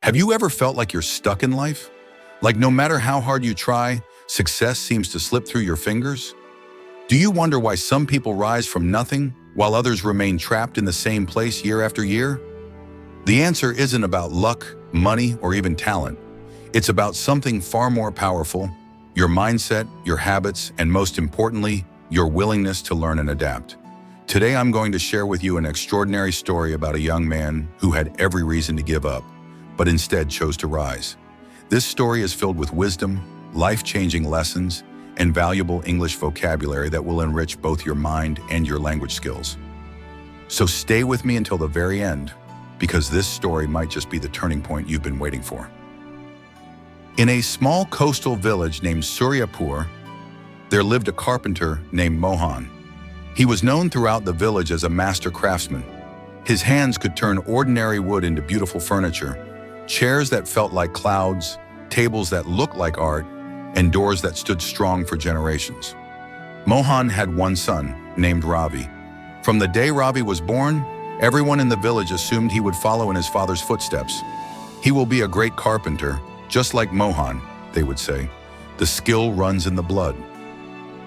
Have you ever felt like you're stuck in life? Like no matter how hard you try, success seems to slip through your fingers? Do you wonder why some people rise from nothing while others remain trapped in the same place year after year? The answer isn't about luck, money, or even talent. It's about something far more powerful: your mindset, your habits, and most importantly, your willingness to learn and adapt. Today, I'm going to share with you an extraordinary story about a young man who had every reason to give up, but instead chose to rise. This story is filled with wisdom, life-changing lessons, and valuable English vocabulary that will enrich both your mind and your language skills. So stay with me until the very end, because this story might just be the turning point you've been waiting for. In a small coastal village named Suryapur, there lived a carpenter named Mohan. He was known throughout the village as a master craftsman. His hands could turn ordinary wood into beautiful furniture, chairs that felt like clouds, tables that looked like art, and doors that stood strong for generations. Mohan had one son, named Ravi. From the day Ravi was born, everyone in the village assumed he would follow in his father's footsteps. He will be a great carpenter, just like Mohan, they would say. The skill runs in the blood.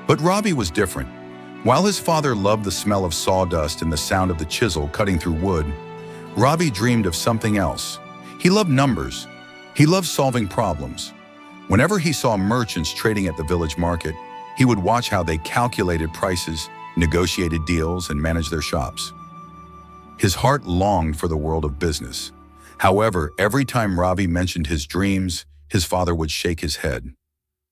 But Ravi was different. While his father loved the smell of sawdust and the sound of the chisel cutting through wood, Ravi dreamed of something else. He loved numbers. He loved solving problems. Whenever he saw merchants trading at the village market, he would watch how they calculated prices, negotiated deals, and managed their shops. His heart longed for the world of business. However, every time Ravi mentioned his dreams, his father would shake his head.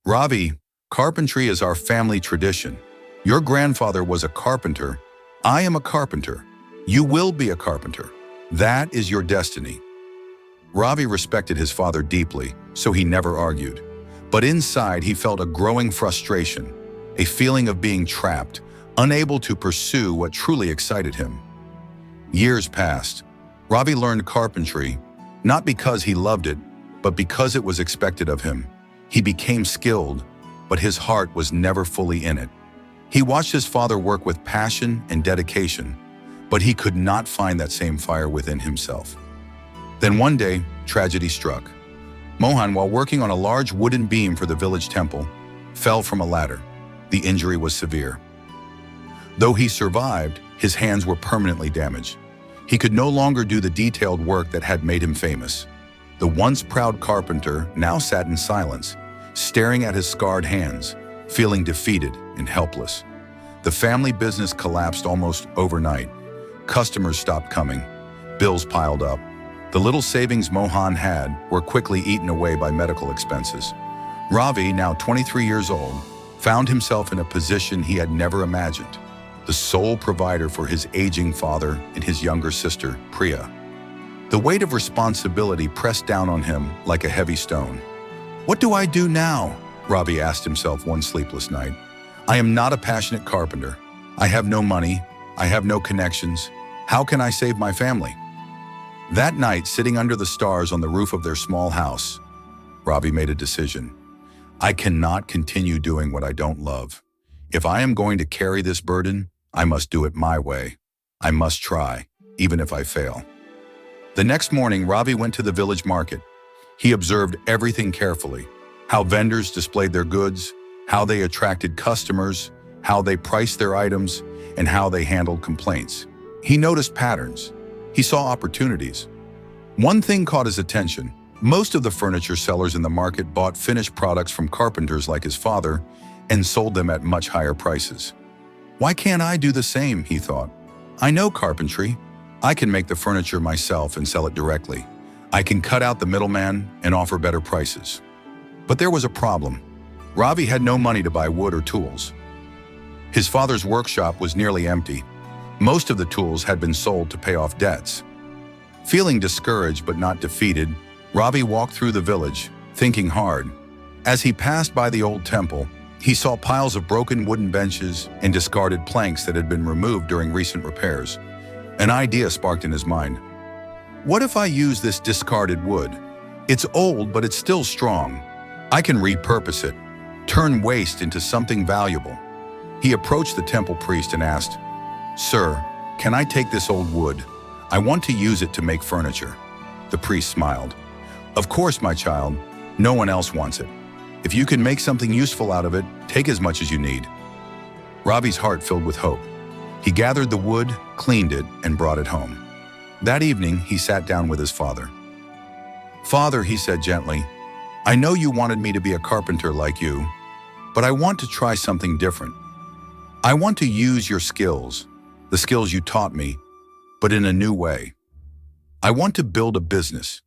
"Ravi, carpentry is our family tradition. Your grandfather was a carpenter. I am a carpenter. You will be a carpenter. That is your destiny." Ravi respected his father deeply, so he never argued. But inside, he felt a growing frustration, a feeling of being trapped, unable to pursue what truly excited him. Years passed. Ravi learned carpentry, not because he loved it, but because it was expected of him. He became skilled, but his heart was never fully in it. He watched his father work with passion and dedication, but he could not find that same fire within himself. Then one day, tragedy struck. Mohan, while working on a large wooden beam for the village temple, fell from a ladder. The injury was severe. Though he survived, his hands were permanently damaged. He could no longer do the detailed work that had made him famous. The once proud carpenter now sat in silence, staring at his scarred hands, feeling defeated and helpless. The family business collapsed almost overnight. Customers stopped coming. Bills piled up. The little savings Mohan had were quickly eaten away by medical expenses. Ravi, now 23 years old, found himself in a position he had never imagined: the sole provider for his aging father and his younger sister, Priya. The weight of responsibility pressed down on him like a heavy stone. "What do I do now?" Ravi asked himself one sleepless night. "I am not a passionate carpenter. I have no money. I have no connections. How can I save my family?" That night, sitting under the stars on the roof of their small house, Ravi made a decision. "I cannot continue doing what I don't love. If I am going to carry this burden, I must do it my way. I must try, even if I fail." The next morning, Ravi went to the village market. He observed everything carefully: how vendors displayed their goods, how they attracted customers, how they priced their items, and how they handled complaints. He noticed patterns. He saw opportunities. One thing caught his attention. Most of the furniture sellers in the market bought finished products from carpenters like his father and sold them at much higher prices. "Why can't I do the same?" he thought. "I know carpentry. I can make the furniture myself and sell it directly. I can cut out the middleman and offer better prices." But there was a problem. Ravi had no money to buy wood or tools. His father's workshop was nearly empty. Most of the tools had been sold to pay off debts. Feeling discouraged but not defeated, Ravi walked through the village, thinking hard. As he passed by the old temple, he saw piles of broken wooden benches and discarded planks that had been removed during recent repairs. An idea sparked in his mind. "What if I use this discarded wood? It's old, but it's still strong. I can repurpose it, turn waste into something valuable." He approached the temple priest and asked, "Sir, can I take this old wood? I want to use it to make furniture." The priest smiled. Of course, my child. No one else wants it. If you can make something useful out of it, take as much as you need. Ravi's heart filled with hope. He gathered the wood, cleaned it, and brought it home. That evening, he sat down with his father. "Father," he said gently, "I know you wanted me to be a carpenter like you, but I want to try something different. I want to use your skills, the skills you taught me, but in a new way. I want to build a business."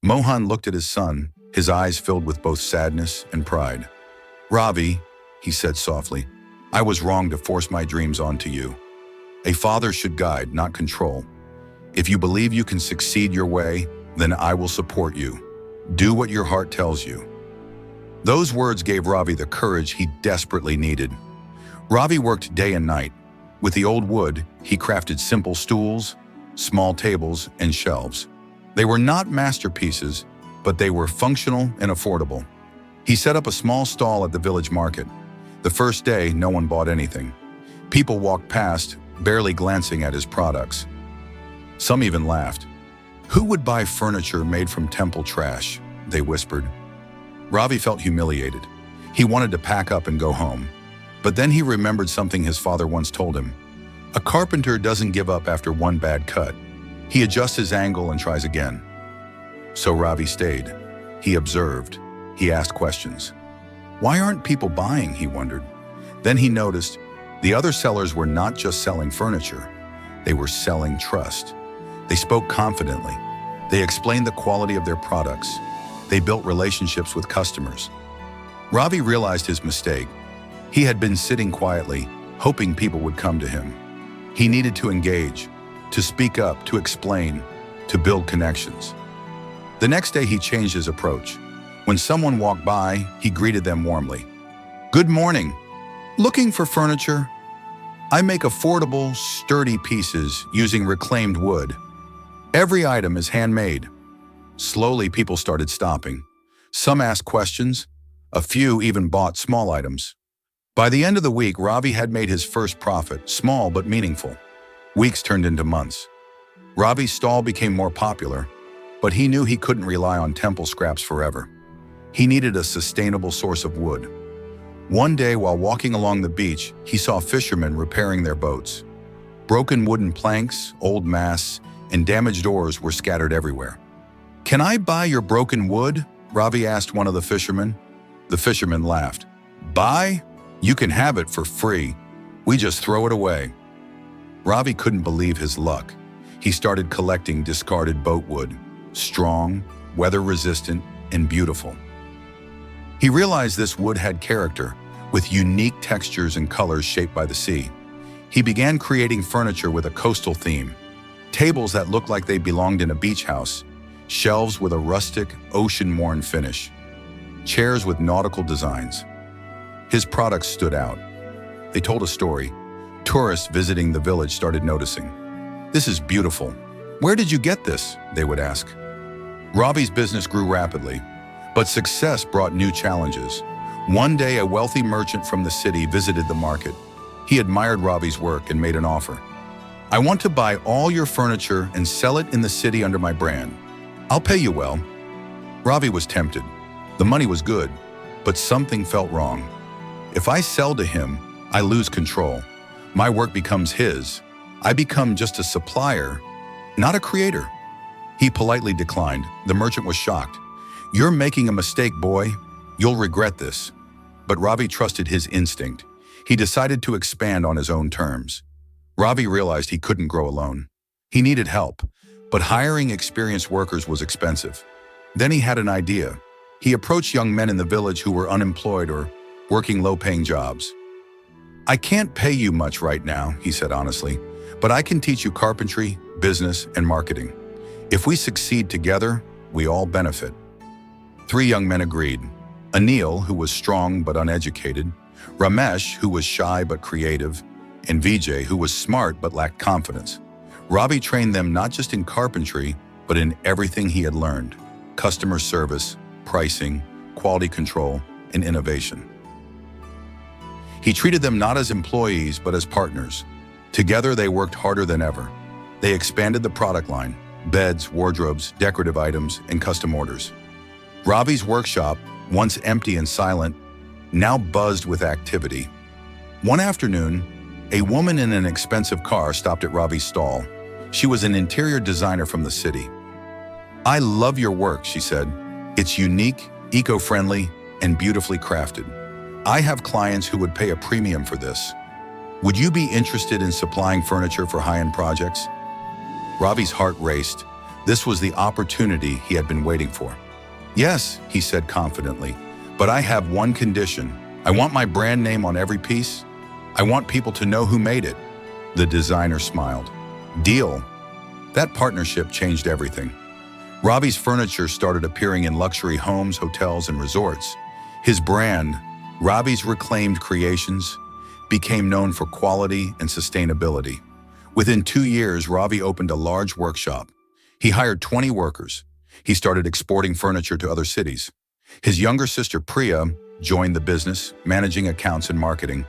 Mohan looked at his son, his eyes filled with both sadness and pride. "Ravi," he said softly, "I was wrong to force my dreams onto you. A father should guide, not control. If you believe you can succeed your way, then I will support you. Do what your heart tells you." Those words gave Ravi the courage he desperately needed. Ravi worked day and night. With the old wood, he crafted simple stools, small tables, and shelves. They were not masterpieces, but they were functional and affordable. He set up a small stall at the village market. The first day, no one bought anything. People walked past, barely glancing at his products. Some even laughed. "Who would buy furniture made from temple trash?" they whispered. Ravi felt humiliated. He wanted to pack up and go home. But then he remembered something his father once told him. A carpenter doesn't give up after one bad cut. He adjusts his angle and tries again. So Ravi stayed. He observed. He asked questions. Why aren't people buying, he wondered. Then he noticed the other sellers were not just selling furniture. They were selling trust. They spoke confidently. They explained the quality of their products. They built relationships with customers. Ravi realized his mistake. He had been sitting quietly, hoping people would come to him. He needed to engage, to speak up, to explain, to build connections. The next day he changed his approach. When someone walked by, he greeted them warmly. "Good morning. Looking for furniture? I make affordable, sturdy pieces using reclaimed wood. Every item is handmade." Slowly, people started stopping. Some asked questions. A few even bought small items. By the end of the week, Ravi had made his first profit, small but meaningful. Weeks turned into months. Ravi's stall became more popular, but he knew he couldn't rely on temple scraps forever. He needed a sustainable source of wood. One day, while walking along the beach, he saw fishermen repairing their boats. Broken wooden planks, old masts, and damaged oars were scattered everywhere. "Can I buy your broken wood?" Ravi asked one of the fishermen. The fisherman laughed. "Buy? You can have it for free. We just throw it away." Ravi couldn't believe his luck. He started collecting discarded boat wood, strong, weather-resistant, and beautiful. He realized this wood had character, with unique textures and colors shaped by the sea. He began creating furniture with a coastal theme, tables that looked like they belonged in a beach house, shelves with a rustic, ocean-worn finish, chairs with nautical designs. His products stood out. They told a story. Tourists visiting the village started noticing. "This is beautiful. Where did you get this?" they would ask. Ravi's business grew rapidly, but success brought new challenges. One day, a wealthy merchant from the city visited the market. He admired Ravi's work and made an offer. "I want to buy all your furniture and sell it in the city under my brand. I'll pay you well." Ravi was tempted. The money was good, but something felt wrong. If I sell to him, I lose control. My work becomes his. I become just a supplier, not a creator. He politely declined. The merchant was shocked. "You're making a mistake, boy. You'll regret this." But Ravi trusted his instinct. He decided to expand on his own terms. Ravi realized he couldn't grow alone. He needed help, but hiring experienced workers was expensive. Then he had an idea. He approached young men in the village who were unemployed or working low-paying jobs. "I can't pay you much right now," he said honestly, "but I can teach you carpentry, business, and marketing. If we succeed together, we all benefit." 3 young men agreed. Anil, who was strong but uneducated, Ramesh, who was shy but creative, and Vijay, who was smart but lacked confidence. Ravi trained them not just in carpentry, but in everything he had learned: customer service, pricing, quality control, and innovation. He treated them not as employees, but as partners. Together, they worked harder than ever. They expanded the product line, beds, wardrobes, decorative items, and custom orders. Ravi's workshop, once empty and silent, now buzzed with activity. One afternoon, a woman in an expensive car stopped at Ravi's stall. She was an interior designer from the city. "I love your work," she said. "It's unique, eco-friendly, and beautifully crafted. I have clients who would pay a premium for this. Would you be interested in supplying furniture for high-end projects?" Ravi's heart raced. This was the opportunity he had been waiting for. "Yes," he said confidently, "but I have one condition. I want my brand name on every piece. I want people to know who made it." The designer smiled. "Deal." That partnership changed everything. Ravi's furniture started appearing in luxury homes, hotels, and resorts. His brand, Ravi's Reclaimed Creations, became known for quality and sustainability. Within 2 years, Ravi opened a large workshop. He hired 20 workers. He started exporting furniture to other cities. His younger sister, Priya, joined the business, managing accounts and marketing.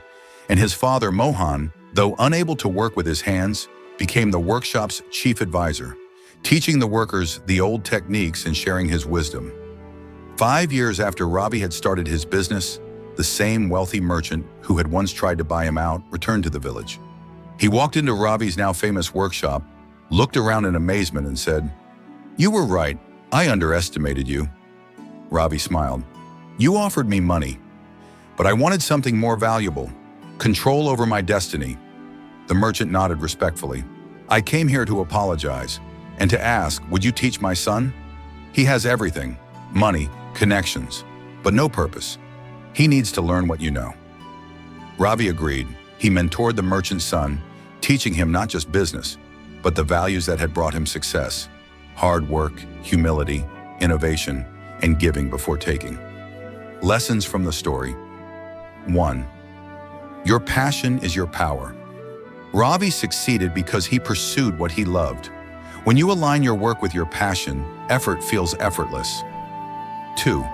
And his father, Mohan, though unable to work with his hands, became the workshop's chief advisor, teaching the workers the old techniques and sharing his wisdom. 5 years after Ravi had started his business, the same wealthy merchant who had once tried to buy him out returned to the village. He walked into Ravi's now famous workshop, looked around in amazement and said, "You were right. I underestimated you." Ravi smiled. "You offered me money, but I wanted something more valuable, control over my destiny." The merchant nodded respectfully. "I came here to apologize and to ask, would you teach my son? He has everything, money, connections, but no purpose. He needs to learn what you know." Ravi agreed. He mentored the merchant's son, teaching him not just business, but the values that had brought him success: hard work, humility, innovation, and giving before taking. Lessons from the story. 1. Your passion is your power. Ravi succeeded because he pursued what he loved. When you align your work with your passion, effort feels effortless. 2.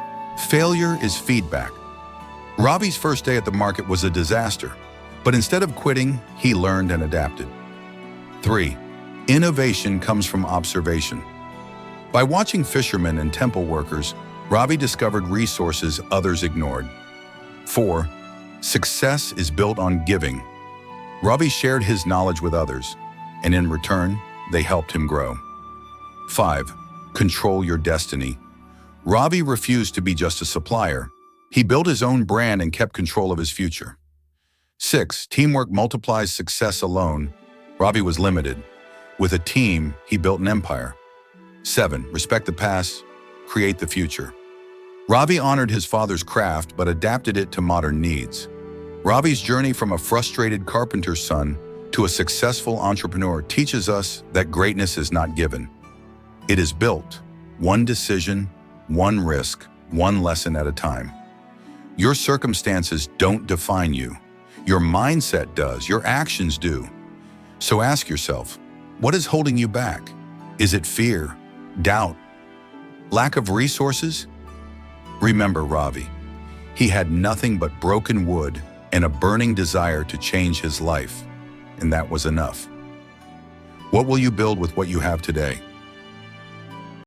Failure is feedback. Ravi's first day at the market was a disaster, but instead of quitting, he learned and adapted. 3. Innovation comes from observation. By watching fishermen and temple workers, Ravi discovered resources others ignored. 4. Success is built on giving. Ravi shared his knowledge with others, and in return, they helped him grow. 5. Control your destiny. Ravi refused to be just a supplier. He built his own brand and kept control of his future. 6. Teamwork multiplies success alone. Ravi was limited. With a team, he built an empire. 7. Respect the past, create the future. Ravi honored his father's craft but adapted it to modern needs. Ravi's journey from a frustrated carpenter's son to a successful entrepreneur teaches us that greatness is not given. It is built, one decision, one risk, one lesson at a time. Your circumstances don't define you. Your mindset does, your actions do. So ask yourself, what is holding you back? Is it fear, doubt, lack of resources? Remember Ravi. He had nothing but broken wood and a burning desire to change his life, and that was enough. What will you build with what you have today?